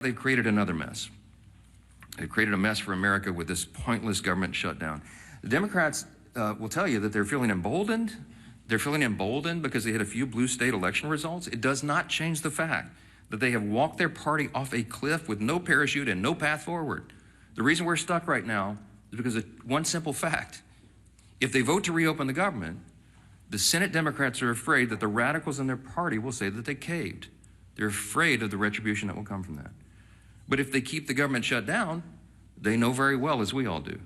They've created another mess. They've created a mess for America with this pointless government shutdown. The Democrats will tell you that they're feeling emboldened. They're feeling emboldened because they had a few blue state election results. It does not change the fact that they have walked their party off a cliff with no parachute and no path forward. The reason we're stuck right now is because of one simple fact. If they vote to reopen the government, the Senate Democrats are afraid that the radicals in their party will say that they caved. They're afraid of the retribution that will come from that. But if they keep the government shut down, they know very well, as we all do,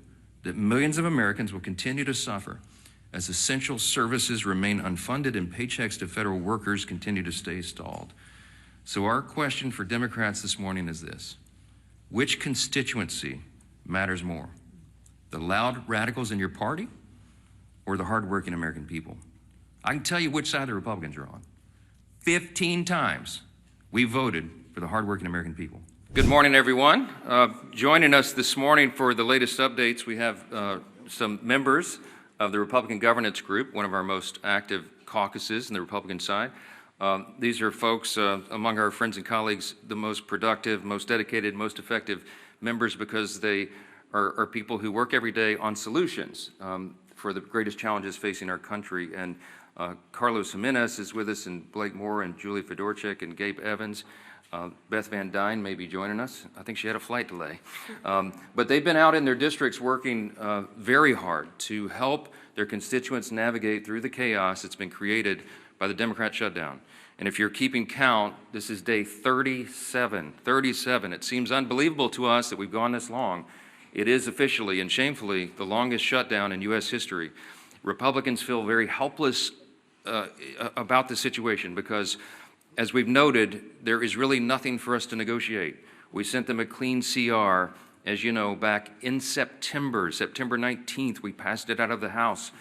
that millions of Americans will continue to suffer as essential services remain unfunded and paychecks to federal workers continue to stay stalled. So our question for Democrats this morning is this: which constituency matters more? The loud radicals in your party or the hardworking American people? I can tell you which side the Republicans are on. 15 times we voted for the hardworking American people. Good morning, everyone. Joining us this morning for the latest updates, we have some members of the Republican Governance Group, one of our most active caucuses on the Republican side. These are folks among our friends and colleagues, the most productive, most dedicated, most effective members because they are people who work every day on solutions for the greatest challenges facing our country. And Carlos Jimenez is with us, and Blake Moore, and Julie Fedorchik, and Gabe Evans. Beth Van Dyne may be joining us. I think she had a flight delay. But they've been out in their districts working very hard to help their constituents navigate through the chaos that's been created by the Democrat shutdown. And if you're keeping count, this is day 37. 37. It seems unbelievable to us that we've gone this long. It is officially and shamefully the longest shutdown in U.S. history. Republicans feel very helpless about the situation because, as we've noted, there is really nothing for us to negotiate. We sent them a clean CR, as you know, back in September 19th. We passed it out of the House.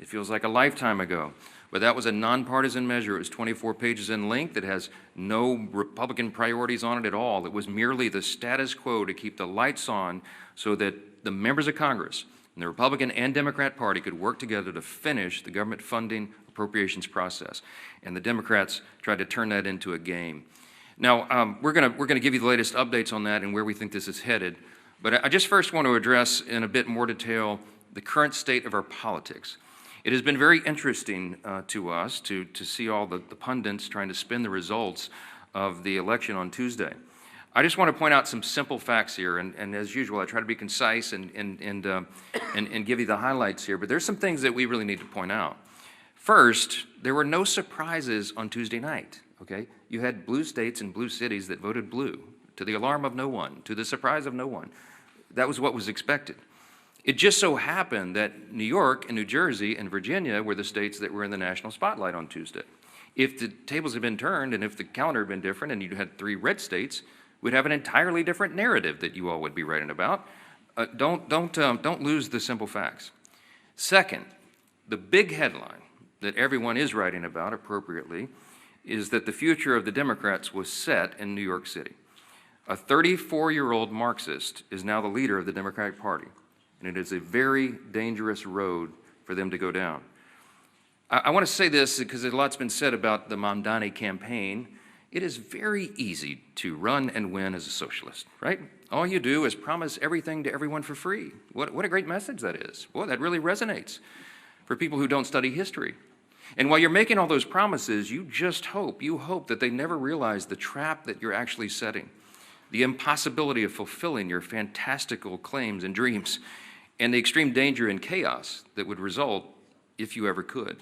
It feels like a lifetime ago. But that was a nonpartisan measure. It was 24 pages in length. It has no Republican priorities on it at all. It was merely the status quo to keep the lights on so that the members of Congress and the Republican and Democrat Party could work together to finish the government funding appropriations process. And the Democrats tried to turn that into a game. Now, we're gonna give you the latest updates on that and where we think this is headed. But I just first want to address in a bit more detail the current state of our politics. It has been very interesting to us to see all the pundits trying to spin the results of the election on Tuesday. I just want to point out some simple facts here, and as usual, I try to be concise and give you the highlights here, but there's some things that we really need to point out. First, there were no surprises on Tuesday night, okay? You had blue states and blue cities that voted blue, to the alarm of no one, to the surprise of no one. That was what was expected. It just so happened that New York and New Jersey and Virginia were the states that were in the national spotlight on Tuesday. If the tables had been turned and if the calendar had been different and you had 3 red states, we'd have an entirely different narrative that you all would be writing about. Don't lose the simple facts. Second, the big headline that everyone is writing about appropriately is that the future of the Democrats was set in New York City. A 34-year-old Marxist is now the leader of the Democratic Party, and it is a very dangerous road for them to go down. I want to say this because a lot's been said about the Mamdani campaign. It is very easy to run and win as a socialist, right? All you do is promise everything to everyone for free. What a great message that is. Boy, that really resonates for people who don't study history. And while you're making all those promises, you hope that they never realize the trap that you're actually setting, the impossibility of fulfilling your fantastical claims and dreams, and the extreme danger and chaos that would result if you ever could.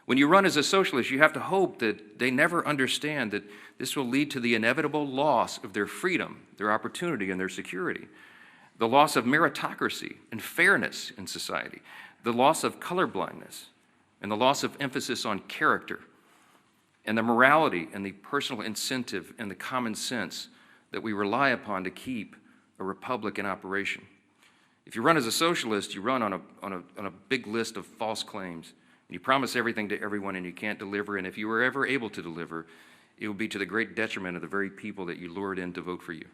When you run as a socialist, you have to hope that they never understand that this will lead to the inevitable loss of their freedom, their opportunity, and their security, the loss of meritocracy and fairness in society, the loss of colorblindness, and the loss of emphasis on character, and the morality and the personal incentive and the common sense that we rely upon to keep a republic in operation. If you run as a socialist, you run on a big list of false claims. You promise everything to everyone and you can't deliver, and if you were ever able to deliver, it will be to the great detriment of the very people that you lured in to vote for you.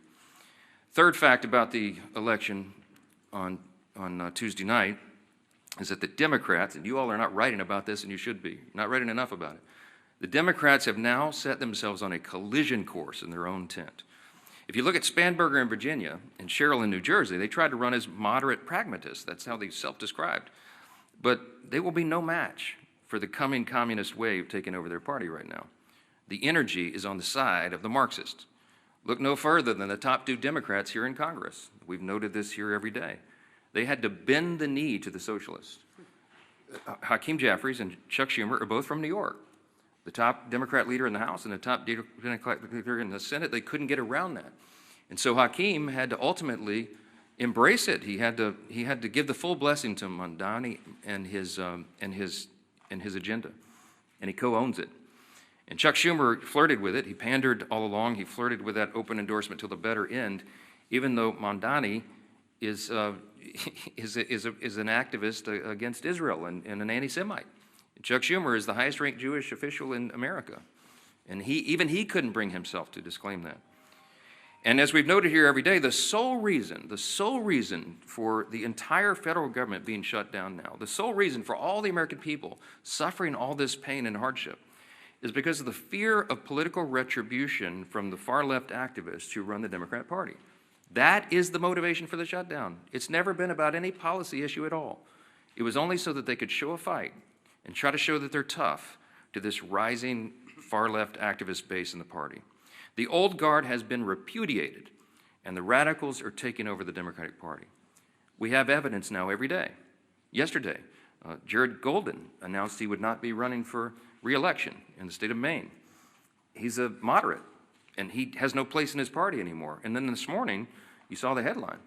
Third fact about the election on Tuesday night is that the Democrats, and you all are not writing about this and you should be, not writing enough about it, the Democrats have now set themselves on a collision course in their own tent. If you look at Spanberger in Virginia and Sherrill in New Jersey, they tried to run as moderate pragmatists. That's how they self-described. But they will be no match for the coming communist wave taking over their party right now. The energy is on the side of the Marxists. Look no further than the top 2 Democrats here in Congress. We've noted this here every day. They had to bend the knee to the socialists. Hakeem Jeffries and Chuck Schumer are both from New York. The top Democrat leader in the House and the top Democrat leader in the Senate, they couldn't get around that. And so Hakeem had to ultimately embrace it. He had to give the full blessing to Mamdani and his agenda, and he co-owns it. And Chuck Schumer flirted with it. He pandered all along. He flirted with that open endorsement till the better end, even though Mamdani is an activist against Israel and an anti-Semite. Chuck Schumer is the highest-ranked Jewish official in America, and even he couldn't bring himself to disclaim that. And as we've noted here every day, the sole reason for the entire federal government being shut down now, the sole reason for all the American people suffering all this pain and hardship is because of the fear of political retribution from the far-left activists who run the Democrat Party. That is the motivation for the shutdown. It's never been about any policy issue at all. It was only so that they could show a fight and try to show that they're tough to this rising far-left activist base in the party. The old guard has been repudiated, and the radicals are taking over the Democratic Party. We have evidence now every day. Yesterday, Jared Golden announced he would not be running for re-election in the state of Maine. He's a moderate, and he has no place in his party anymore. And then this morning, you saw the headline.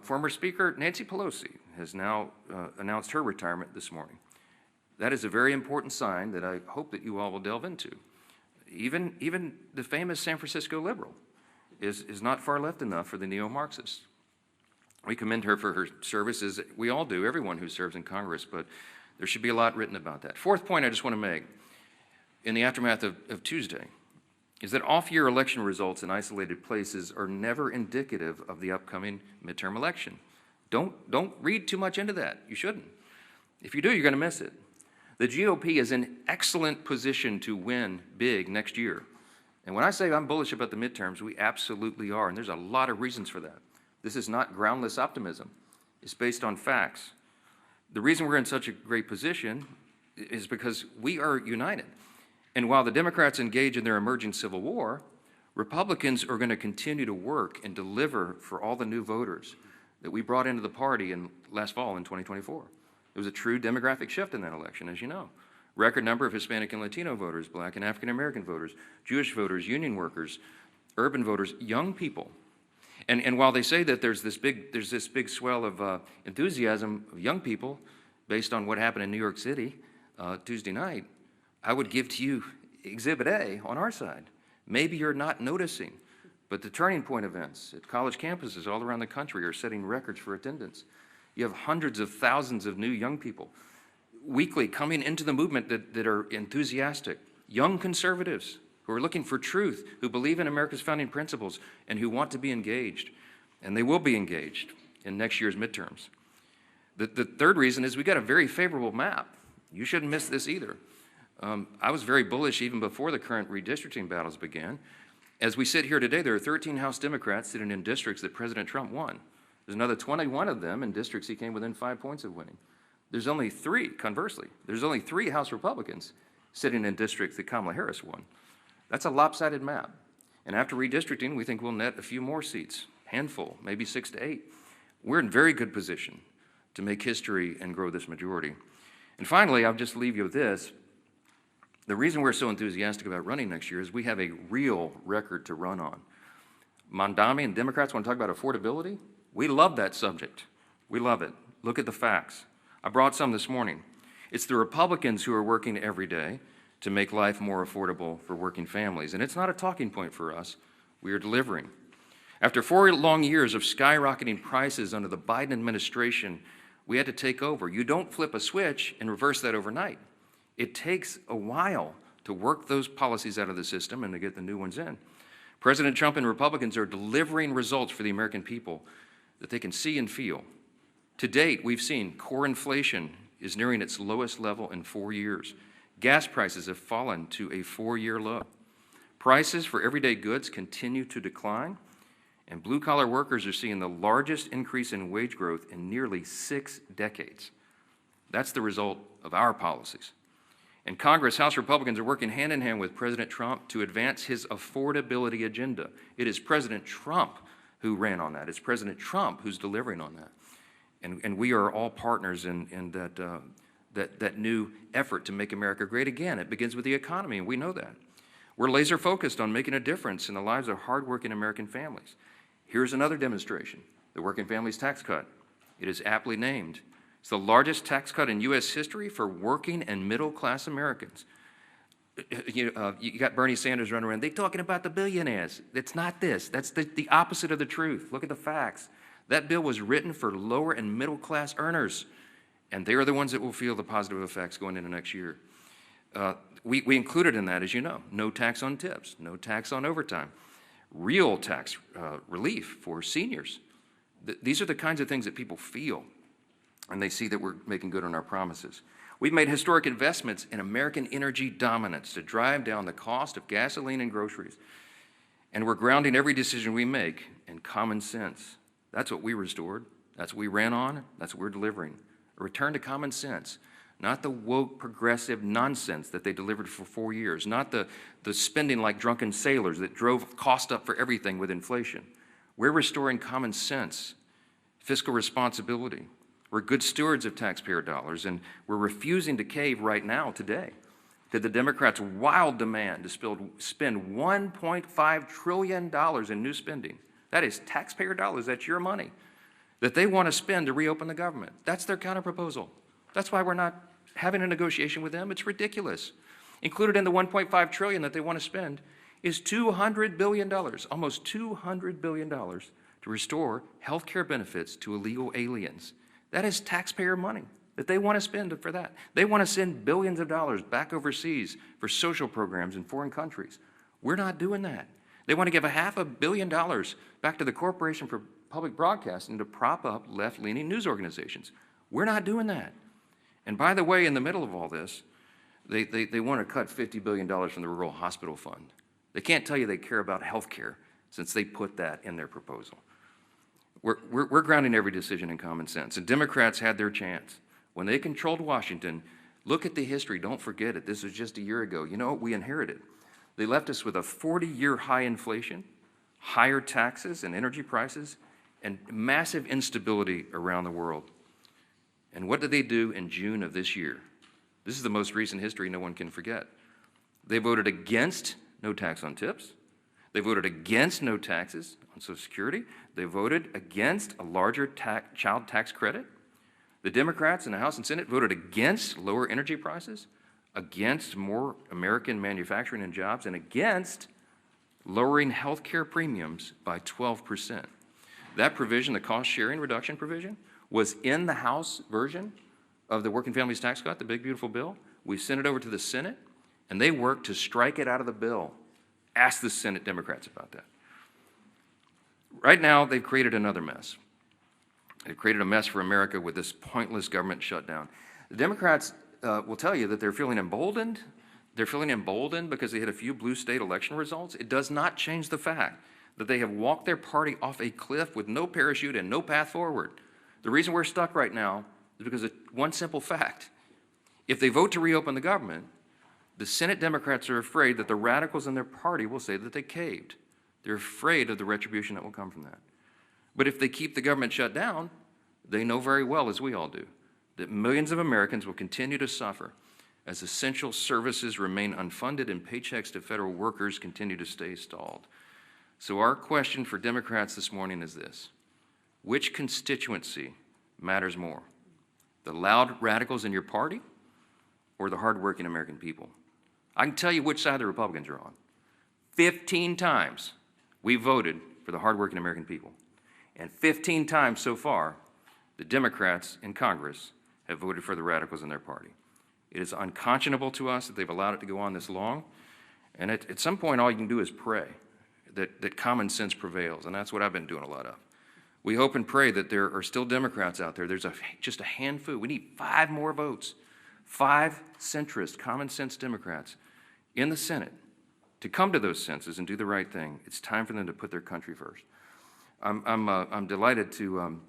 Former Speaker Nancy Pelosi has now announced her retirement this morning. That is a very important sign that I hope that you all will delve into. Even the famous San Francisco liberal is not far left enough for the neo-Marxists. We commend her for her services. We all do, everyone who serves in Congress, but there should be a lot written about that. Fourth point I just want to make in the aftermath of Tuesday is that off-year election results in isolated places are never indicative of the upcoming midterm election. Don't read too much into that. You shouldn't. If you do, you're going to miss it. The GOP is in excellent position to win big next year. And when I say I'm bullish about the midterms, we absolutely are, and there's a lot of reasons for that. This is not groundless optimism. It's based on facts. The reason we're in such a great position is because we are united. And while the Democrats engage in their emerging civil war, Republicans are going to continue to work and deliver for all the new voters that we brought into the party in last fall in 2024. There was a true demographic shift in that election, as you know. Record number of Hispanic and Latino voters, Black and African American voters, Jewish voters, union workers, urban voters, young people. And while they say that there's this big swell of enthusiasm of young people based on what happened in New York City Tuesday night, I would give to you Exhibit A on our side. Maybe you're not noticing, but the turning point events at college campuses all around the country are setting records for attendance. You have hundreds of thousands of new young people weekly coming into the movement that are enthusiastic, young conservatives who are looking for truth, who believe in America's founding principles, and who want to be engaged. And they will be engaged in next year's midterms. The third reason is we got a very favorable map. You shouldn't miss this either. I was very bullish even before the current redistricting battles began. As we sit here today, there are 13 House Democrats sitting in districts that President Trump won. There's another 21 of them in districts he came within 5 points of winning. There's only 3, conversely, there's only 3 House Republicans sitting in districts that Kamala Harris won. That's a lopsided map. And after redistricting, we think we'll net a few more seats, handful, maybe 6 to 8. We're in very good position to make history and grow this majority. And finally, I'll just leave you with this. The reason we're so enthusiastic about running next year is we have a real record to run on. Mamdani and Democrats want to talk about affordability. We love that subject. We love it. Look at the facts. I brought some this morning. It's the Republicans who are working every day to make life more affordable for working families. And it's not a talking point for us. We are delivering. After 4 long years of skyrocketing prices under the Biden administration, we had to take over. You don't flip a switch and reverse that overnight. It takes a while to work those policies out of the system and to get the new ones in. President Trump and Republicans are delivering results for the American people that they can see and feel. To date, we've seen core inflation is nearing its lowest level in 4 years. Gas prices have fallen to a 4-year low. Prices for everyday goods continue to decline, and blue-collar workers are seeing the largest increase in wage growth in nearly 6 decades. That's the result of our policies. In Congress, House Republicans are working hand in hand with President Trump to advance his affordability agenda. It is President Trump who ran on that. It's President Trump who's delivering on that. And we are all partners in that new effort to make America great again. It begins with the economy, and we know that. We're laser focused on making a difference in the lives of hardworking American families. Here's another demonstration, the Working Families Tax Cut. It is aptly named. It's the largest tax cut in U.S. history for working and middle-class Americans. You got Bernie Sanders running around. They're talking about the billionaires. It's not this. That's the opposite of the truth. Look at the facts. That bill was written for lower and middle-class earners, and they are the ones that will feel the positive effects going into next year. We included in that, as you know, no tax on tips, no tax on overtime, real tax relief for seniors. These are the kinds of things that people feel, and they see that we're making good on our promises. We've made historic investments in American energy dominance to drive down the cost of gasoline and groceries. And we're grounding every decision we make in common sense. That's what we restored. That's what we ran on. That's what we're delivering. A return to common sense, not the woke progressive nonsense that they delivered for 4 years, not the spending like drunken sailors that drove cost up for everything with inflation. We're restoring common sense, fiscal responsibility. We're good stewards of taxpayer dollars, and we're refusing to cave right now, today, to the Democrats' wild demand to spend $1.5 trillion in new spending. That is taxpayer dollars, that's your money, that they want to spend to reopen the government. That's their counterproposal. That's why we're not having a negotiation with them. It's ridiculous. Included in the $1.5 trillion that they want to spend is $200 billion, almost $200 billion, to restore health care benefits to illegal aliens. That is taxpayer money that they want to spend for that. They want to send billions of dollars back overseas for social programs in foreign countries. We're not doing that. They want to give $500 million back to the Corporation for Public Broadcasting to prop up left-leaning news organizations. We're not doing that. And by the way, in the middle of all this, they want to cut $50 billion from the Rural Hospital Fund. They can't tell you they care about health care since they put that in their proposal. We're grounding every decision in common sense, and Democrats had their chance. When they controlled Washington, look at the history, don't forget it. This was just a year ago. You know what we inherited? They left us with a 40-year high inflation, higher taxes and energy prices, and massive instability around the world. And what did they do in June of this year? This is the most recent history no one can forget. They voted against no tax on tips. They voted against no taxes on Social Security. They voted against a larger child tax credit. The Democrats in the House and Senate voted against lower energy prices, against more American manufacturing and jobs, and against lowering health care premiums by 12%. That provision, the cost sharing reduction provision, was in the House version of the Working Families Tax Cut, the big beautiful bill. We sent it over to the Senate, and they worked to strike it out of the bill. Ask the Senate Democrats about that. Right now, they've created another mess. They've created a mess for America with this pointless government shutdown. The Democrats will tell you that they're feeling emboldened. They're feeling emboldened because they had a few blue state election results. It does not change the fact that they have walked their party off a cliff with no parachute and no path forward. The reason we're stuck right now is because of one simple fact. If they vote to reopen the government, the Senate Democrats are afraid that the radicals in their party will say that they caved. They're afraid of the retribution that will come from that. But if they keep the government shut down, they know very well, as we all do, that millions of Americans will continue to suffer as essential services remain unfunded and paychecks to federal workers continue to stay stalled. So our question for Democrats this morning is this: which constituency matters more? The loud radicals in your party or the hardworking American people? I can tell you which side the Republicans are on. 15 times we voted for the hardworking American people. And 15 times so far, the Democrats in Congress have voted for the radicals in their party. It is unconscionable to us that they've allowed it to go on this long. And at some point, all you can do is pray that common sense prevails. And that's what I've been doing a lot of. We hope and pray that there are still Democrats out there. There's just a handful. We need 5 more votes. 5 centrist, common sense Democrats in the Senate to come to those senses and do the right thing. It's time for them to put their country first. I'm delighted to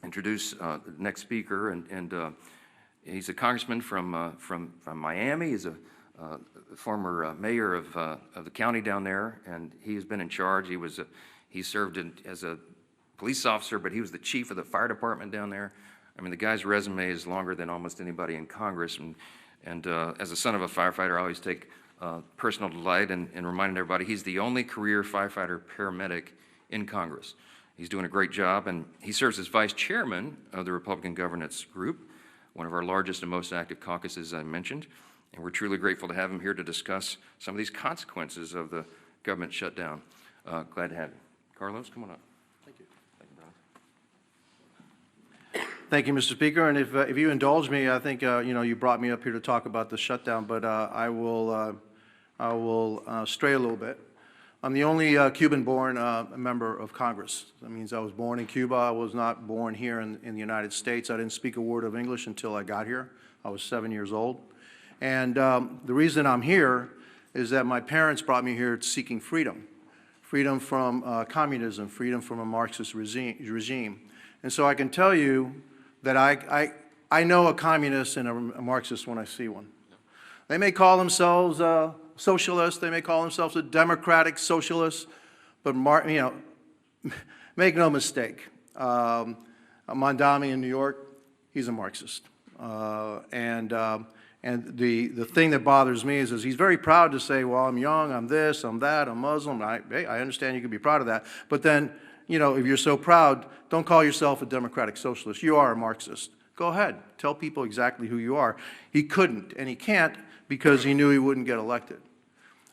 introduce the next speaker, and he's a congressman from Miami. He's a former mayor of the county down there, and he has been in charge. He served as a police officer, but he was the chief of the fire department down there. I mean, the guy's resume is longer than almost anybody in Congress, and as a son of a firefighter, I always take personal delight in reminding everybody he's the only career firefighter paramedic in Congress. He's doing a great job, and he serves as vice chairman of the Republican Governance Group, one of our largest and most active caucuses I mentioned, and we're truly grateful to have him here to discuss some of these consequences of the government shutdown. Glad to have you. Carlos, come on up. Thank you. Thank you, Mr. Speaker. And if you indulge me, I think you brought me up here to talk about the shutdown, but I will stray a little bit. I'm the only Cuban-born member of Congress. That means I was born in Cuba. I was not born here in the United States. I didn't speak a word of English until I got here. I was 7 years old. And the reason I'm here is that my parents brought me here seeking freedom. Freedom from communism, freedom from a Marxist regime. And so I can tell you that I know a communist and a Marxist when I see one. They may call themselves socialists, they may call themselves a democratic socialist, but make no mistake, Mondami in New York, he's a Marxist. And the thing that bothers me is he's very proud to say, well, I'm young, I'm this, I'm that, I'm Muslim. Hey, I understand you can be proud of that. But then, if you're so proud, don't call yourself a democratic socialist. You are a Marxist. Go ahead. Tell people exactly who you are. He couldn't, and he can't because he knew he wouldn't get elected.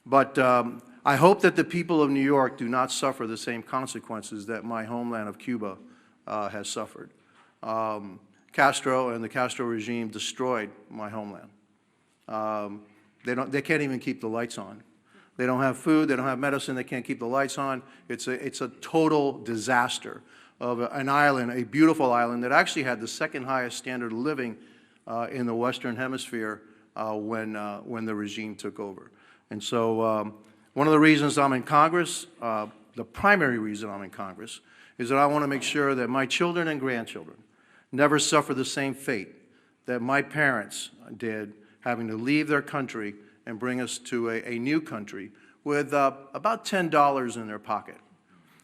But I hope that the people of New York do not suffer the same consequences that my homeland of Cuba has suffered. Castro and the Castro regime destroyed my homeland. They can't even keep the lights on. They don't have food, they don't have medicine, they can't keep the lights on. It's a total disaster of an island, a beautiful island that actually had the second highest standard of living in the Western Hemisphere when the regime took over. And so one of the reasons I'm in Congress, the primary reason I'm in Congress, is that I want to make sure that my children and grandchildren never suffer the same fate that my parents did, having to leave their country and bring us to a new country with about $10 in their pocket.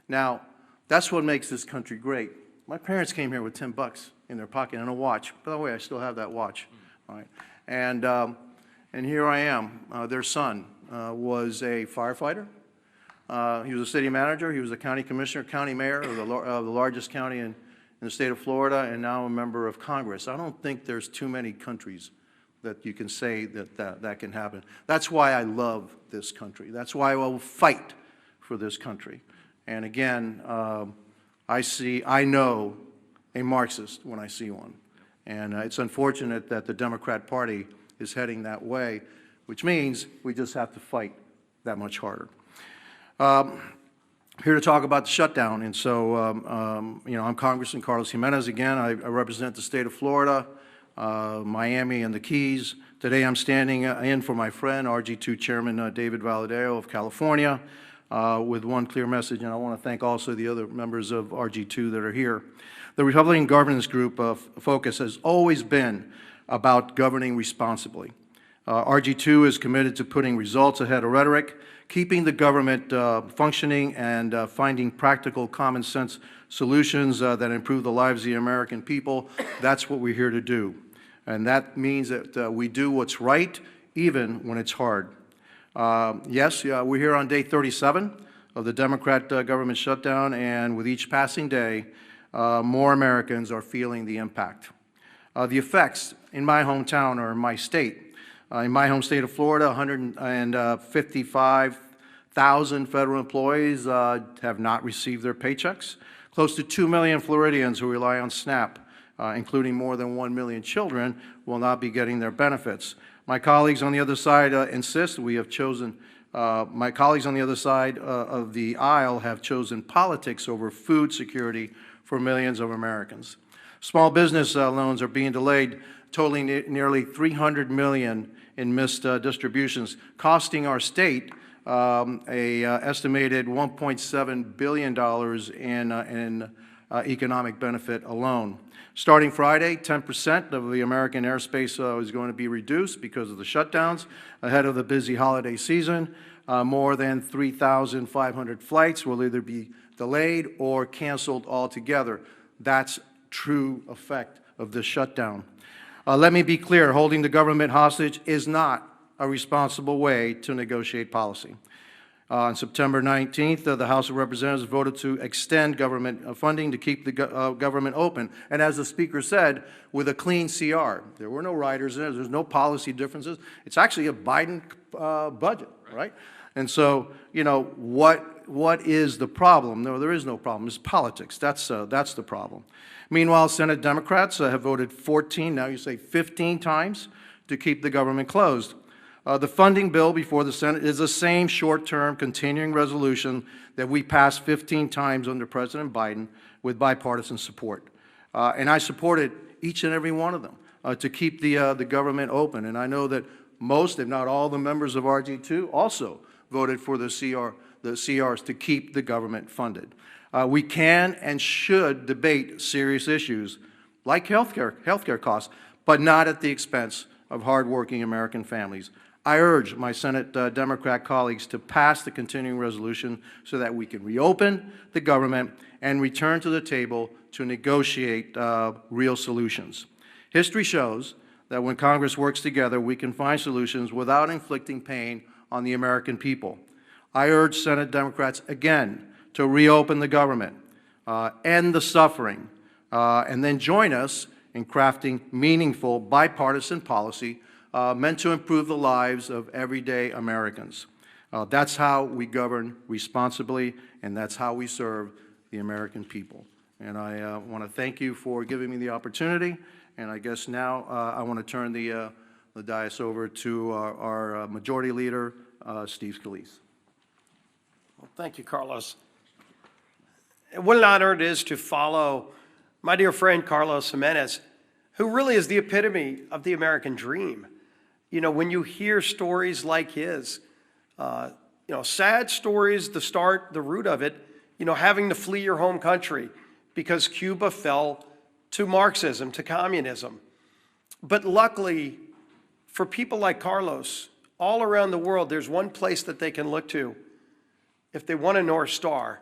Now, that's what makes this country great. My parents came here with $10 in their pocket and a watch. By the way, I still have that watch. All right. And here I am. Their son was a firefighter. He was a city manager. He was a county commissioner, county mayor of the largest county in the state of Florida, and now a member of Congress. I don't think there's too many countries that you can say that can happen. That's why I love this country. That's why I will fight for this country. And again, I know a Marxist when I see one. And it's unfortunate that the Democrat Party is heading that way, which means we just have to fight that much harder. Here to talk about the shutdown. And so, I'm Congressman Carlos Jimenez again. I represent the state of Florida, Miami and the Keys. Today I'm standing in for my friend, RG2 Chairman David Valadao of California, with one clear message, and I want to thank also the other members of RG2 that are here. The Republican Governance Group focus has always been about governing responsibly. RG2 is committed to putting results ahead of rhetoric, keeping the government functioning, and finding practical, common sense solutions that improve the lives of the American people. That's what we're here to do. And that means that we do what's right, even when it's hard. Yes, we're here on day 37 of the Democrat government shutdown, and with each passing day, more Americans are feeling the impact. The effects in my hometown or in my state. In my home state of Florida, 155,000 federal employees have not received their paychecks. Close to 2 million Floridians who rely on SNAP, including more than 1 million children, will not be getting their benefits. My colleagues on the other side insist we have chosen, my colleagues on the other side of the aisle have chosen politics over food security for millions of Americans. Small business loans are being delayed, totaling nearly $300 million in missed distributions, costing our state estimated $1.7 billion in economic benefit alone. Starting Friday, 10% of the American airspace is going to be reduced because of the shutdowns ahead of the busy holiday season. More than 3,500 flights will either be delayed or canceled altogether. That's true effect of this shutdown. Let me be clear, holding the government hostage is not a responsible way to negotiate policy. On September 19th, the House of Representatives voted to extend government funding to keep the government open. And as the Speaker said, with a clean CR. There were no riders in it. There's no policy differences. It's actually a Biden budget, right? And so, you know, what is the problem? No, there is no problem. It's politics. That's the problem. Meanwhile, Senate Democrats have voted 14, now you say 15 times to keep the government closed. The funding bill before the Senate is the same short-term continuing resolution that we passed 15 times under President Biden with bipartisan support. And I supported each and every one of them to keep the government open. And I know that most, if not all, the members of RG2 also voted for the CRs to keep the government funded. We can and should debate serious issues like healthcare costs, but not at the expense of hardworking American families. I urge my Senate Democrat colleagues to pass the continuing resolution so that we can reopen the government and return to the table to negotiate real solutions. History shows that when Congress works together, we can find solutions without inflicting pain on the American people. I urge Senate Democrats again to reopen the government, end the suffering, and then join us in crafting meaningful bipartisan policy meant to improve the lives of everyday Americans. That's how we govern responsibly, and that's how we serve the American people. And I want to thank you for giving me the opportunity, and I guess now I want to turn the dais over to our Majority Leader, Steve Scalise. Well, thank you, Carlos. What an honor it is to follow my dear friend Carlos Jimenez, who really is the epitome of the American dream. You know, when you hear stories like his, sad stories, the root of it, having to flee your home country because Cuba fell to Marxism, to communism. But luckily, for people like Carlos, all around the world, there's one place that they can look to if they want a North Star.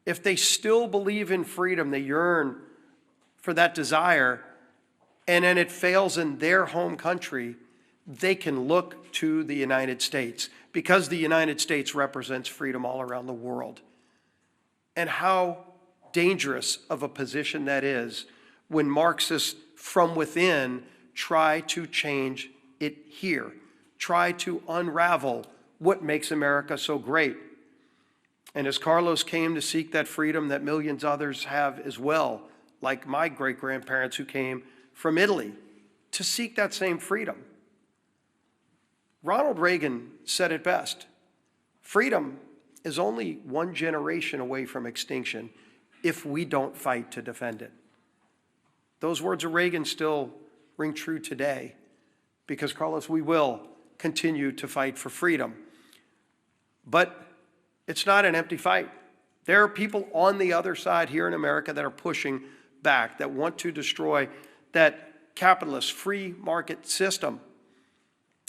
If they still believe in freedom, they yearn for that desire, and then it fails in their home country, they can look to the United States because the United States represents freedom all around the world. And how dangerous of a position that is when Marxists from within try to change it here, try to unravel what makes America so great. And as Carlos came to seek that freedom that millions others have as well, like my great-grandparents who came from Italy to seek that same freedom. Ronald Reagan said it best: freedom is only one generation away from extinction if we don't fight to defend it. Those words of Reagan still ring true today because, Carlos, we will continue to fight for freedom. But it's not an empty fight. There are people on the other side here in America that are pushing back, that want to destroy that capitalist free market system.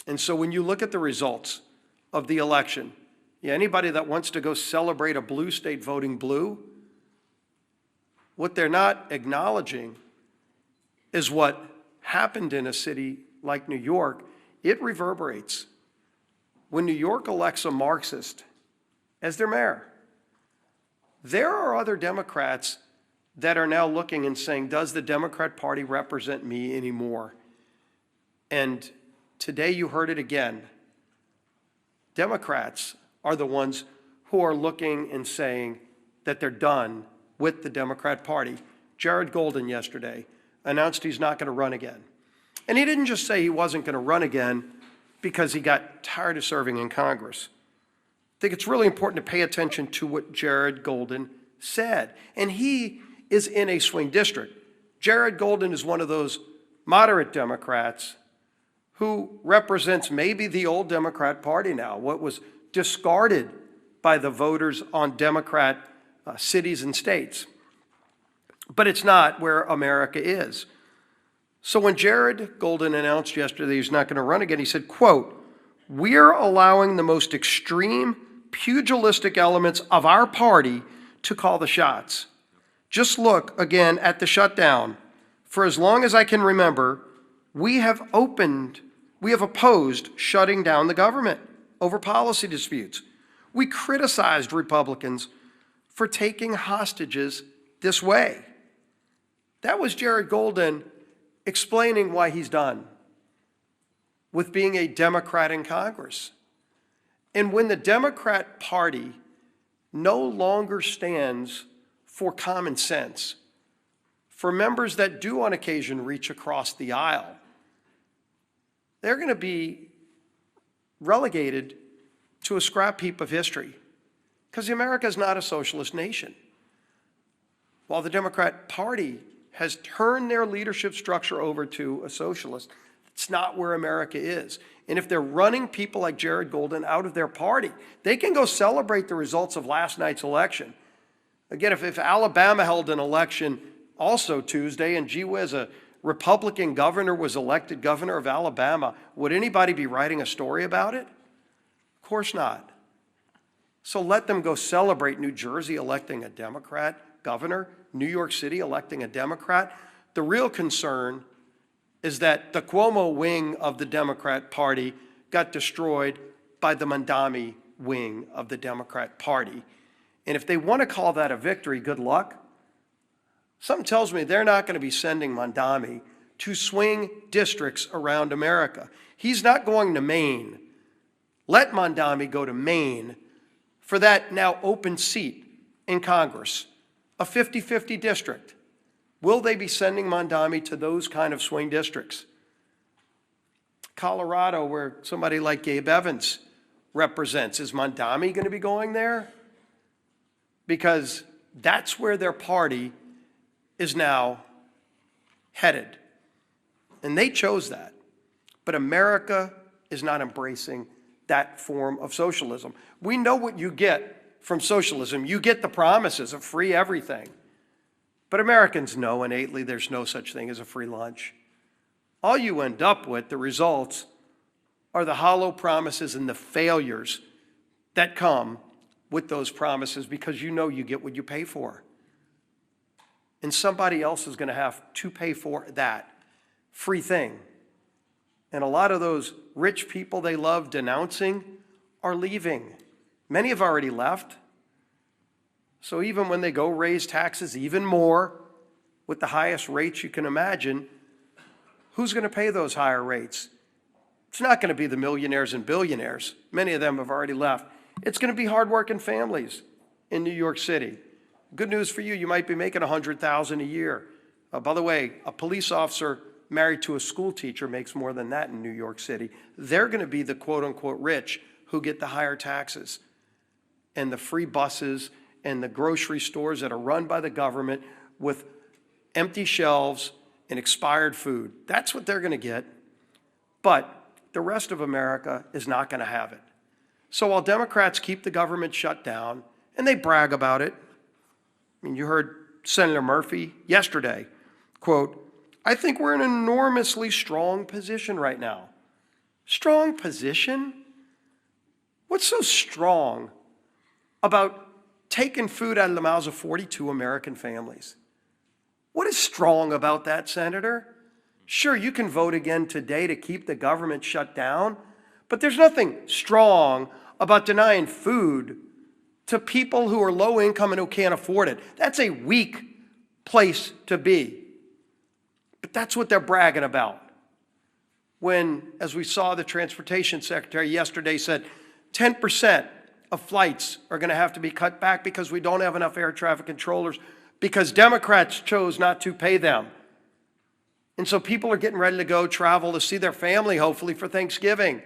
And so when you look at the results of the election, anybody that wants to go celebrate a blue state voting blue, what they're not acknowledging is what happened in a city like New York. It reverberates. When New York elects a Marxist as their mayor, there are other Democrats that are now looking and saying, does the Democrat Party represent me anymore? And today you heard it again. Democrats are the ones who are looking and saying that they're done with the Democrat Party. Jared Golden yesterday announced he's not going to run again. And he didn't just say he wasn't going to run again because he got tired of serving in Congress. I think it's really important to pay attention to what Jared Golden said. And he is in a swing district. Jared Golden is one of those moderate Democrats who represents maybe the old Democrat Party now, what was discarded by the voters on Democrat cities and states. But it's not where America is. So when Jared Golden announced yesterday he's not going to run again, he said, quote, "We're allowing the most extreme pugilistic elements of our party to call the shots. Just look again at the shutdown. For as long as I can remember, we have opposed shutting down the government over policy disputes. We criticized Republicans for taking hostages this way." That was Jared Golden explaining why he's done with being a Democrat in Congress. And when the Democrat Party no longer stands for common sense, for members that do on occasion reach across the aisle, they're going to be relegated to a scrap heap of history, because America is not a socialist nation. While the Democrat Party has turned their leadership structure over to a socialist, it's not where America is. And if they're running people like Jared Golden out of their party, they can go celebrate the results of last night's election. Again, if Alabama held an election also Tuesday, and gee whiz, a Republican governor was elected governor of Alabama, would anybody be writing a story about it? Of course not. So let them go celebrate New Jersey electing a Democrat governor, New York City electing a Democrat. The real concern is that the Cuomo wing of the Democrat Party got destroyed by the Mondami wing of the Democrat Party. And if they want to call that a victory, good luck. Something tells me they're not going to be sending Mondami to swing districts around America. He's not going to Maine. Let Mondami go to Maine for that now open seat in Congress, a 50-50 district. Will they be sending Mondami to those kind of swing districts? Colorado, where somebody like Gabe Evans represents, is Mondami going to be going there? Because that's where their party is now headed. And they chose that. But America is not embracing that form of socialism. We know what you get from socialism. You get the promises of free everything. But Americans know innately there's no such thing as a free lunch. All you end up with, the results, are the hollow promises and the failures that come with those promises, because you know you get what you pay for. And somebody else is going to have to pay for that free thing. And a lot of those rich people they love denouncing are leaving. Many have already left. So even when they go raise taxes even more, with the highest rates you can imagine, who's going to pay those higher rates? It's not going to be the millionaires and billionaires. Many of them have already left. It's going to be hardworking families in New York City. Good news for you, you might be making $100,000 a year. By the way, a police officer married to a school teacher makes more than that in New York City. They're going to be the quote-unquote rich who get the higher taxes and the free buses and the grocery stores that are run by the government with empty shelves and expired food. That's what they're going to get. But the rest of America is not going to have it. So while Democrats keep the government shut down, and they brag about it, I mean, you heard Senator Murphy yesterday, quote, "I think we're in an enormously strong position right now." Strong position? What's so strong about taking food out of the mouths of 42 American families? What is strong about that, Senator? Sure, you can vote again today to keep the government shut down, but there's nothing strong about denying food to people who are low income and who can't afford it. That's a weak place to be. But that's what they're bragging about. When, as we saw, the transportation secretary yesterday said 10% of flights are going to have to be cut back because we don't have enough air traffic controllers because Democrats chose not to pay them. And so people are getting ready to go travel to see their family, hopefully, for Thanksgiving.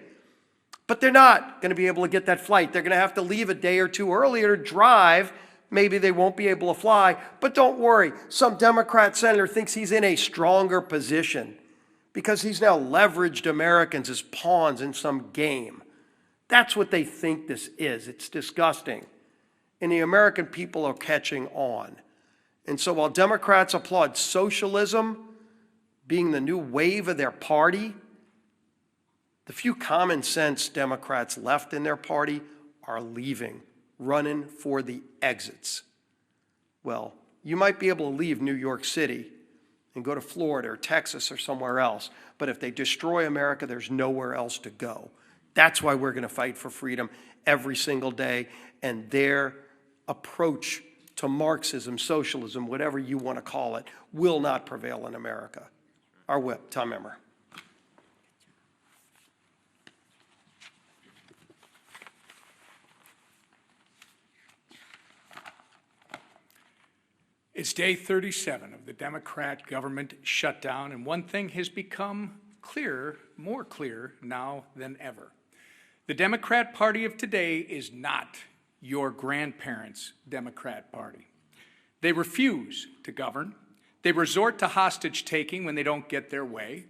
But they're not going to be able to get that flight. They're going to have to leave a day or two earlier to drive. Maybe they won't be able to fly. But don't worry. Some Democrat senator thinks he's in a stronger position because he's now leveraged Americans as pawns in some game. That's what they think this is. It's disgusting. And the American people are catching on. And so while Democrats applaud socialism being the new wave of their party, the few common sense Democrats left in their party are leaving, running for the exits. Well, you might be able to leave New York City and go to Florida or Texas or somewhere else, but if they destroy America, there's nowhere else to go. That's why we're going to fight for freedom every single day, and their approach to Marxism, socialism, whatever you want to call it, will not prevail in America. Our whip, Tom Emmer. It's day 37 of the Democrat government shutdown, and one thing has become clearer, more clear now than ever. The Democrat Party of today is not your grandparents' Democrat Party. They refuse to govern. They resort to hostage-taking when they don't get their way.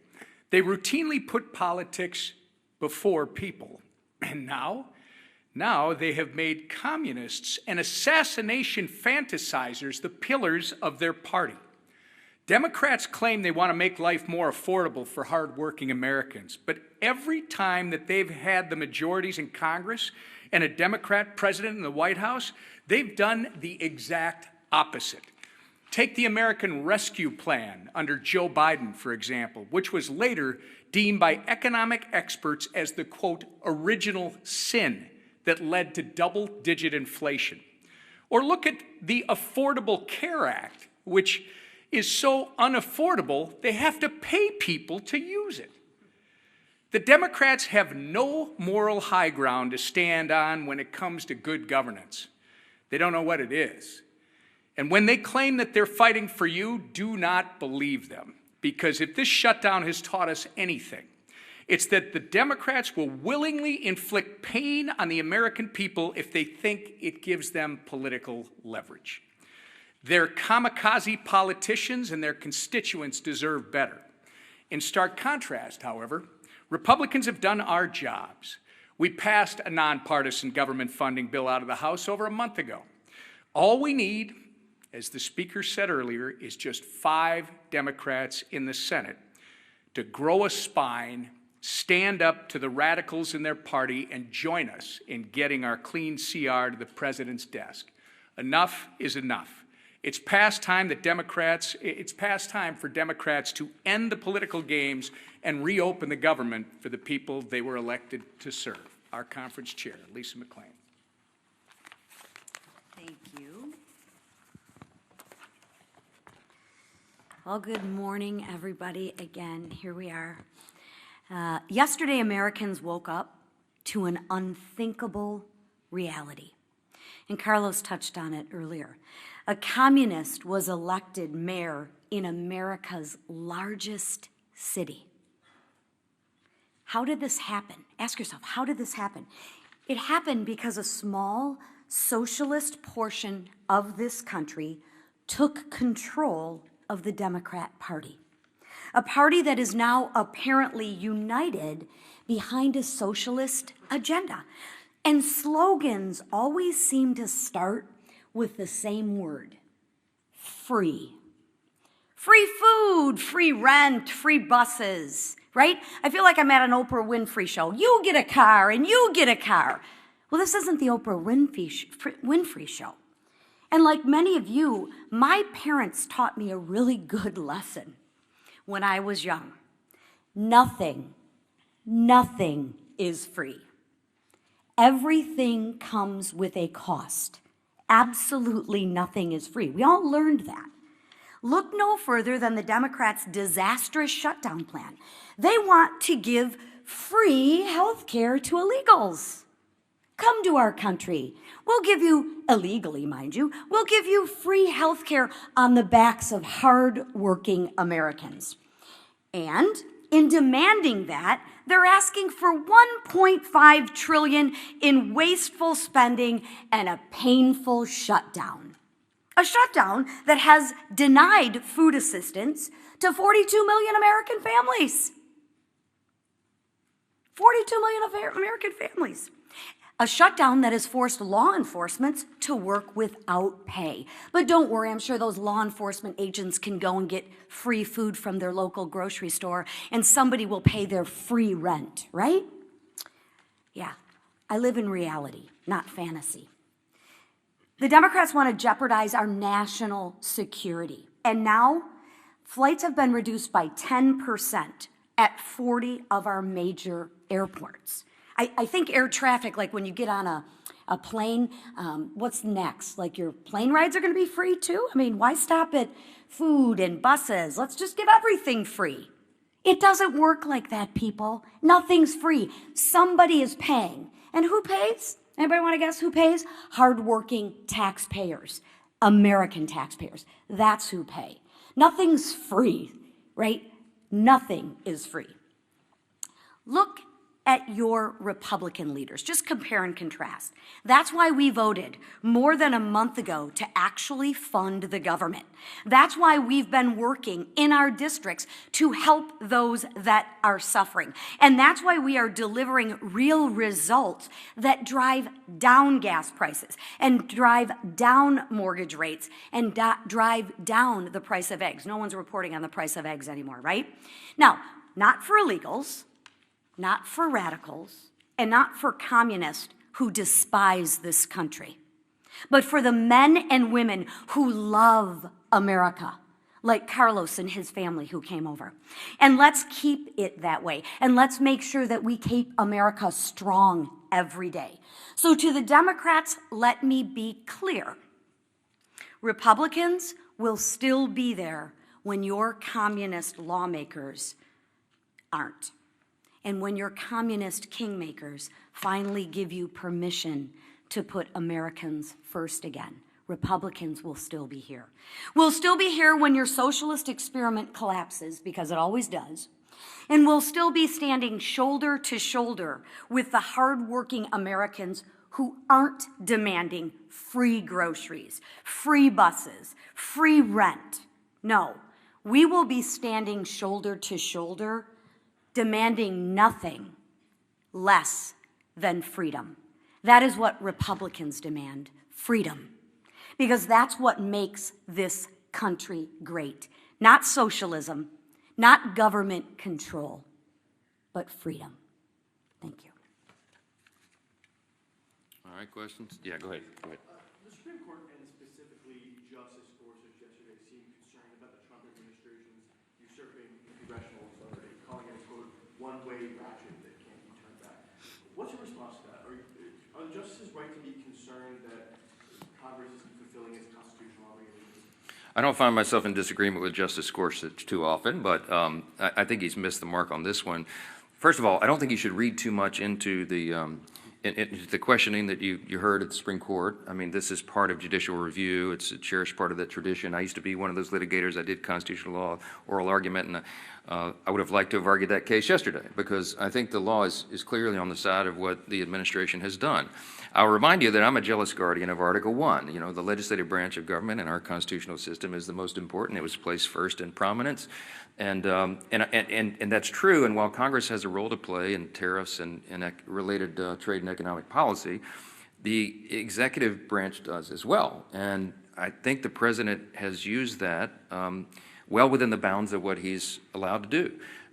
They routinely put politics before people. And now they have made communists and assassination fantasizers the pillars of their party. Democrats claim they want to make life more affordable for hardworking Americans, but every time that they've had the majorities in Congress and a Democrat president in the White House, they've done the exact opposite. Take the American Rescue Plan under Joe Biden, for example, which was later deemed by economic experts as the, quote, original sin that led to double-digit inflation. Or look at the Affordable Care Act, which is so unaffordable, they have to pay people to use it. The Democrats have no moral high ground to stand on when it comes to good governance. They don't know what it is. And when they claim that they're fighting for you, do not believe them. Because if this shutdown has taught us anything, it's that the Democrats will willingly inflict pain on the American people if they think it gives them political leverage. Their kamikaze politicians and their constituents deserve better. In stark contrast, however, Republicans have done our jobs. We passed a nonpartisan government funding bill out of the House over a month ago. All we need, as the Speaker said earlier, is just 5 Democrats in the Senate to grow a spine, stand up to the radicals in their party, and join us in getting our clean CR to the president's desk. Enough is enough. It's past time for Democrats to end the political games and reopen the government for the people they were elected to serve. Our conference chair, Lisa McClain. Thank you. Well, good morning, everybody. Again, here we are. Yesterday, Americans woke up to an unthinkable reality. And Carlos touched on it earlier. A communist was elected mayor in America's largest city. How did this happen? Ask yourself, how did this happen? It happened because a small socialist portion of this country took control of the Democrat Party. A party that is now apparently united behind a socialist agenda. And slogans always seem to start with the same word: free. Free food, free rent, free buses, right? I feel like I'm at an Oprah Winfrey show. You get a car and you get a car. Well, this isn't the Oprah Winfrey show. And like many of you, my parents taught me a really good lesson when I was young. Nothing is free. Everything comes with a cost. Absolutely nothing is free. We all learned that. Look no further than the Democrats' disastrous shutdown plan. They want to give free health care to illegals. Come to our country. We'll give you, illegally mind you, we'll give you free health care on the backs of hard-working Americans. And in demanding that, they're asking for $1.5 trillion in wasteful spending and a painful shutdown. A shutdown that has denied food assistance to 42 million American families. 42 million American families. A shutdown that has forced law enforcement to work without pay. But don't worry, I'm sure those law enforcement agents can go and get free food from their local grocery store, and somebody will pay their free rent, right? Yeah, I live in reality, not fantasy. The Democrats want to jeopardize our national security. And now, flights have been reduced by 10% at 40 of our major airports. I think air traffic, like when you get on a plane, what's next? Like your plane rides are going to be free too? I mean, why stop at food and buses? Let's just give everything free. It doesn't work like that, people. Nothing's free. Somebody is paying. And who pays? Anybody want to guess who pays? Hardworking taxpayers, American taxpayers. That's who pay. Nothing's free, right? Nothing is free. Look at your Republican leaders. Just compare and contrast. That's why we voted more than a month ago to actually fund the government. That's why we've been working in our districts to help those that are suffering. And that's why we are delivering real results that drive down gas prices and drive down mortgage rates and drive down the price of eggs. No one's reporting on the price of eggs anymore, right? Now, not for illegals, not for radicals, and not for communists who despise this country, but for the men and women who love America, like Carlos and his family who came over. And let's keep it that way. And let's make sure that we keep America strong every day. So to the Democrats, let me be clear. Republicans will still be there when your communist lawmakers aren't. And when your communist kingmakers finally give you permission to put Americans first again, Republicans will still be here. We'll still be here when your socialist experiment collapses, because it always does. And we'll still be standing shoulder to shoulder with the hardworking Americans who aren't demanding free groceries, free buses, free rent. No, we will be standing shoulder to shoulder, demanding nothing less than freedom. That is what Republicans demand, freedom. Because that's what makes this country great. Not socialism, not government control, but freedom. Thank you. All right, questions? Yeah, go ahead. The Supreme Court, and specifically Justice Gorsuch yesterday, seemed concerned about the Trump administration's usurping congressional authority, calling it a, quote, one-way ratchet that can't be turned back. What's your response to that? Are the justices right to be concerned that Congress isn't fulfilling its constitutional obligations? I don't find myself in disagreement with Justice Gorsuch too often, but I think he's missed the mark on this one. First of all, I don't think you should read too much into the questioning that you heard at the Supreme Court. I mean, this is part of judicial review. It's a cherished part of that tradition. I used to be one of those litigators. I did constitutional law, oral argument, and I would have liked to have argued that case yesterday, because I think the law is clearly on the side of what the administration has done. I'll remind you that I'm a jealous guardian of Article 1. You know, the legislative branch of government in our constitutional system is the most important. It was placed first in prominence. And that's true. And while Congress has a role to play in tariffs and related trade and economic policy, the executive branch does as well. And I think the president has used that well within the bounds of what he's allowed to do,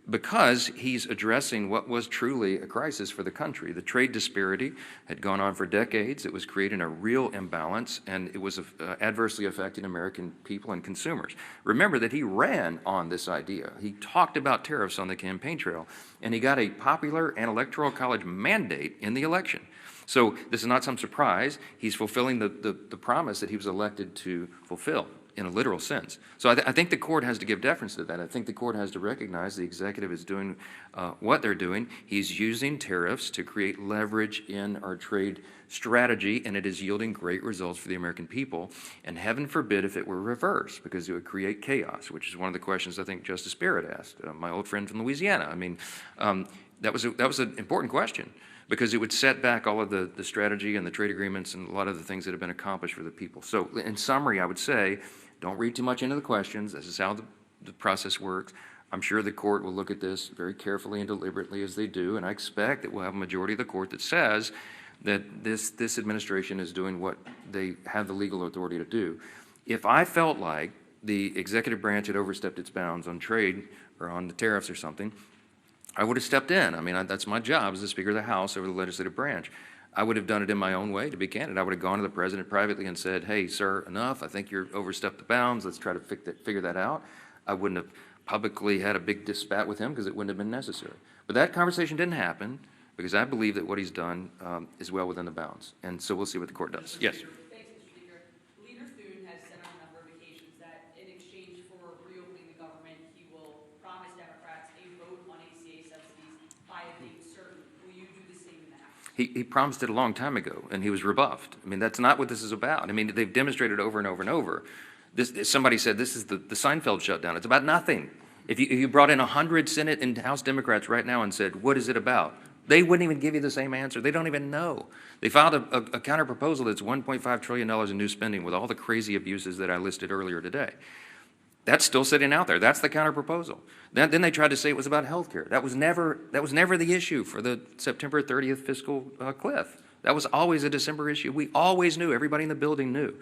because he's addressing what was truly a crisis for the country. The trade disparity had gone on for decades. It was creating a real imbalance, and it was adversely affecting American people and consumers. Remember that he ran on this idea. He talked about tariffs on the campaign trail, and he got a popular and electoral college mandate in the election. So this is not some surprise. He's fulfilling the promise that he was elected to fulfill, in a literal sense. So I think the court has to give deference to that. I think the court has to recognize the executive is doing what they're doing. He's using tariffs to create leverage in our trade strategy, and it is yielding great results for the American people. And heaven forbid if it were reversed, because it would create chaos, which is one of the questions I think Justice Barrett asked, my old friend from Louisiana. I mean, that was an important question, because it would set back all of the strategy and the trade agreements and a lot of the things that have been accomplished for the people. So in summary, I would say, don't read too much into the questions. This is how the process works. I'm sure the court will look at this very carefully and deliberately, as they do, and I expect that we'll have a majority of the court that says that this administration is doing what they have the legal authority to do. If I felt like the executive branch had overstepped its bounds on trade or on the tariffs or something, I would have stepped in. I mean, that's my job as the Speaker of the House over the legislative branch. I would have done it in my own way, to be candid. I would have gone to the president privately and said, hey, sir, enough. I think you're overstepped the bounds. Let's try to figure that out. I wouldn't have publicly had a big spat with him because it wouldn't have been necessary. But that conversation didn't happen because I believe that what he's done is well within the bounds. And so we'll see what the court does. Yes. Thanks, Mr. Speaker. Leader Thune has said on a number of occasions that in exchange for reopening the government, he will promise Democrats a vote on ACA subsidies by a date certain. Will you do the same in the House? He promised it a long time ago, and he was rebuffed. I mean, that's not what this is about. I mean, they've demonstrated over and over and over. Somebody said this is the Seinfeld shutdown. It's about nothing. If you brought in 100 Senate and House Democrats right now and said, what is it about? They wouldn't even give you the same answer. They don't even know. They filed a counter proposal that's $1.5 trillion in new spending with all the crazy abuses that I listed earlier today. That's still sitting out there. That's the counter proposal. Then they tried to say it was about health care. That was never the issue for the September 30th fiscal cliff. That was always a December issue. We always knew, everybody in the building knew,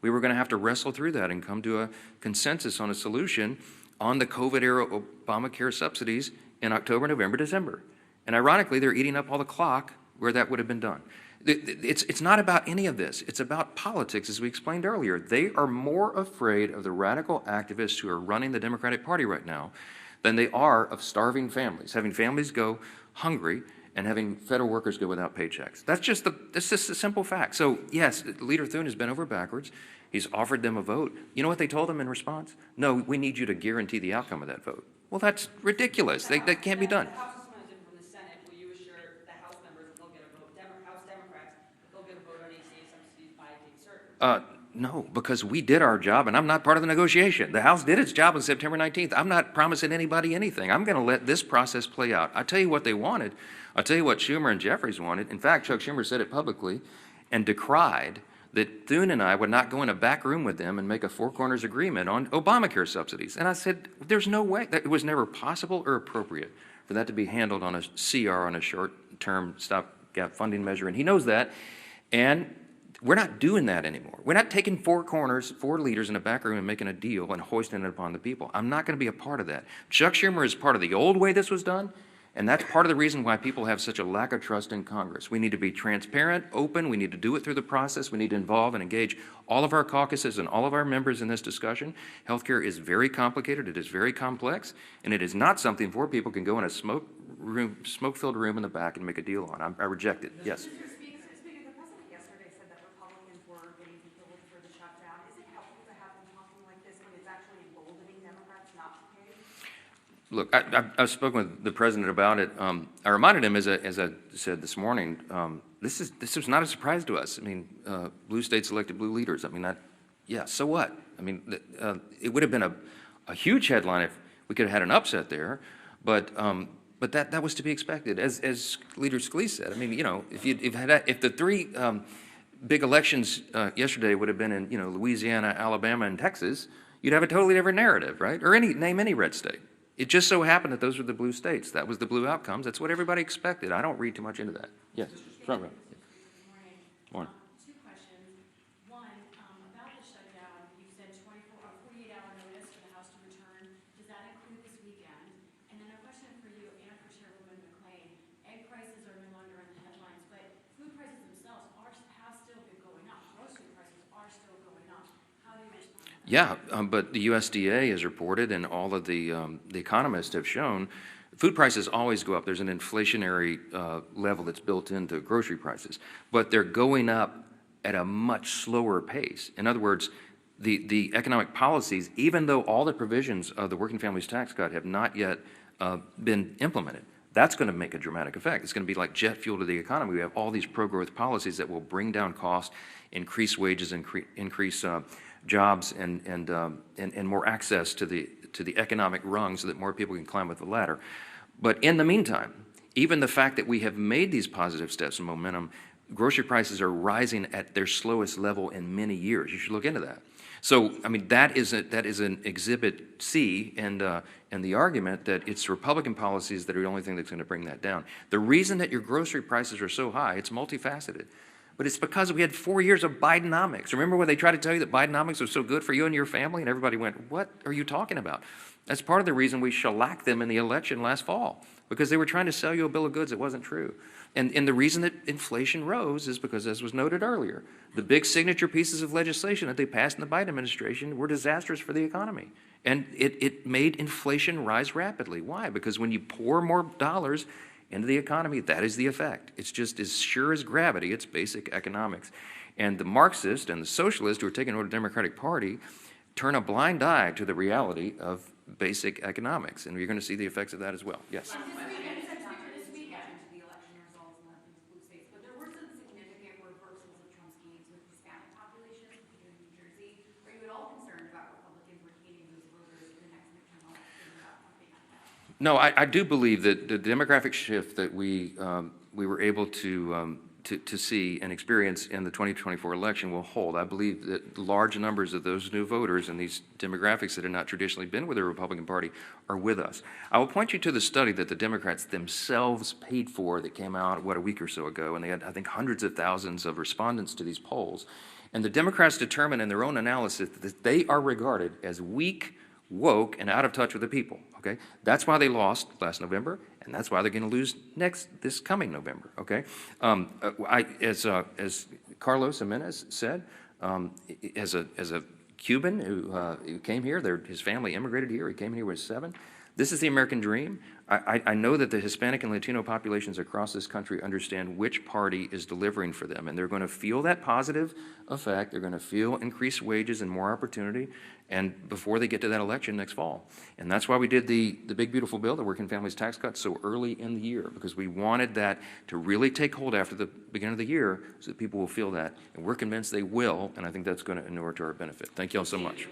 we were going to have to wrestle through that and come to a consensus on a solution on the COVID-era Obamacare subsidies in October, November, December. And ironically, they're eating up all the clock where that would have been done. It's not about any of this. It's about politics, as we explained earlier. They are more afraid of the radical activists who are running the Democratic Party right now than they are of starving families, having families go hungry and having federal workers go without paychecks. That's just a simple fact. So yes, Leader Thune has been over backwards. He's offered them a vote. You know what they told him in response? No, we need you to guarantee the outcome of that vote. Well, that's ridiculous. That can't be done. The House is funded from the Senate. Will you assure the House members that they'll get a vote, House Democrats, that they'll get a vote on ACA subsidies by a date certain? No, because we did our job, and I'm not part of the negotiation. The House did its job on September 19th. I'm not promising anybody anything. I'm going to let this process play out. I'll tell you what they wanted. I'll tell you what Schumer and Jeffries wanted. In fact, Chuck Schumer said it publicly and decried that Thune and I would not go in a back room with them and make a four corners agreement on Obamacare subsidies. And I said, there's no way. It was never possible or appropriate for that to be handled on a CR, on a short-term stopgap funding measure. And he knows that. And we're not doing that anymore. We're not taking four corners, four leaders in a back room and making a deal and hoisting it upon the people. I'm not going to be a part of that. Chuck Schumer is part of the old way this was done, and that's part of the reason why people have such a lack of trust in Congress. We need to be transparent, open. We need to do it through the process. We need to involve and engage all of our caucuses and all of our members in this discussion. Healthcare is very complicated. It is very complex, and it is not something four people can go in a smoke-filled room in the back and make a deal on. I reject it. Yes. Speaker, the president yesterday said that Republicans were getting killed for the shutdown. Is it helpful to have them talking like this when it's actually emboldening Democrats not to pay? Look, I've spoken with the president about it. I reminded him, as I said this morning, this was not a surprise to us. I mean, blue states elected blue leaders. I mean, yeah, so what? I mean, it would have been a huge headline if we could have had an upset there, but that was to be expected. As Leader Scalise said, I mean, you know, if the three big elections yesterday would have been in, you know, Louisiana, Alabama, and Texas, you'd have a totally different narrative, right? Or name any red state. It just so happened that those were the blue states. That was the blue outcomes. That's what everybody expected. I don't read too much into that. Yes, front row. Morning. Two questions. One, about the shutdown, you said 48-hour notice for the House to return. Does that include this weekend? And then a question for you and for Chairwoman McClain. Egg prices are no longer in the headlines, but food prices themselves have still been going up. Grocery prices are still going up. How do you respond to that? Yeah, but the USDA has reported, and all of the economists have shown, food prices always go up. There's an inflationary level that's built into grocery prices, but they're going up at a much slower pace. In other words, the economic policies, even though all the provisions of the Working Families Tax Cut have not yet been implemented, that's going to make a dramatic effect. It's going to be like jet fuel to the economy. We have all these pro-growth policies that will bring down costs, increase wages, increase jobs, and more access to the economic rung so that more people can climb up the ladder. But in the meantime, even the fact that we have made these positive steps and momentum, grocery prices are rising at their slowest level in many years. You should look into that. So, I mean, that is an Exhibit C, and the argument that it's Republican policies that are the only thing that's going to bring that down. The reason that your grocery prices are so high, it's multifaceted. But it's because we had 4 years of Bidenomics. Remember when they tried to tell you that Bidenomics was so good for you and your family, and everybody went, what are you talking about? That's part of the reason we shellacked them in the election last fall, because they were trying to sell you a bill of goods that wasn't true. And the reason that inflation rose is because, as was noted earlier, the big signature pieces of legislation that they passed in the Biden administration were disastrous for the economy. And it made inflation rise rapidly. Why? Because when you pour more dollars into the economy, that is the effect. It's just as sure as gravity. It's basic economics. And the Marxists and the socialists who are taking over the Democratic Party turn a blind eye to the reality of basic economics. And you're going to see the effects of that as well. Yes? This weekend to the election results in the blue states, but there were some significant reversals of Trump's gains with Hispanic populations, particularly in New Jersey. Are you at all concerned about Republicans retaining those voters in the next midterm election about something like that? No, I do believe that the demographic shift that we were able to see and experience in the 2024 election will hold. I believe that large numbers of those new voters and these demographics that have not traditionally been with the Republican Party are with us. I will point you to the study that the Democrats themselves paid for that came out, a week or so ago, and they had, I think, hundreds of thousands of respondents to these polls. And the Democrats determined in their own analysis that they are regarded as weak, woke, and out of touch with the people, okay? That's why they lost last November, and that's why they're going to lose this coming November, okay? As Carlos Jimenez said, as a Cuban who came here, his family immigrated here, he came here when he was 7. This is the American dream. I know that the Hispanic and Latino populations across this country understand which party is delivering for them, and they're going to feel that positive effect. They're going to feel increased wages and more opportunity, and before they get to that election next fall. And that's why we did the big, beautiful bill, the Working Families Tax Cut, so early in the year, because we wanted that to really take hold after the beginning of the year so that people will feel that. And we're convinced they will, and I think that's going to inure to our benefit. Thank you all so much.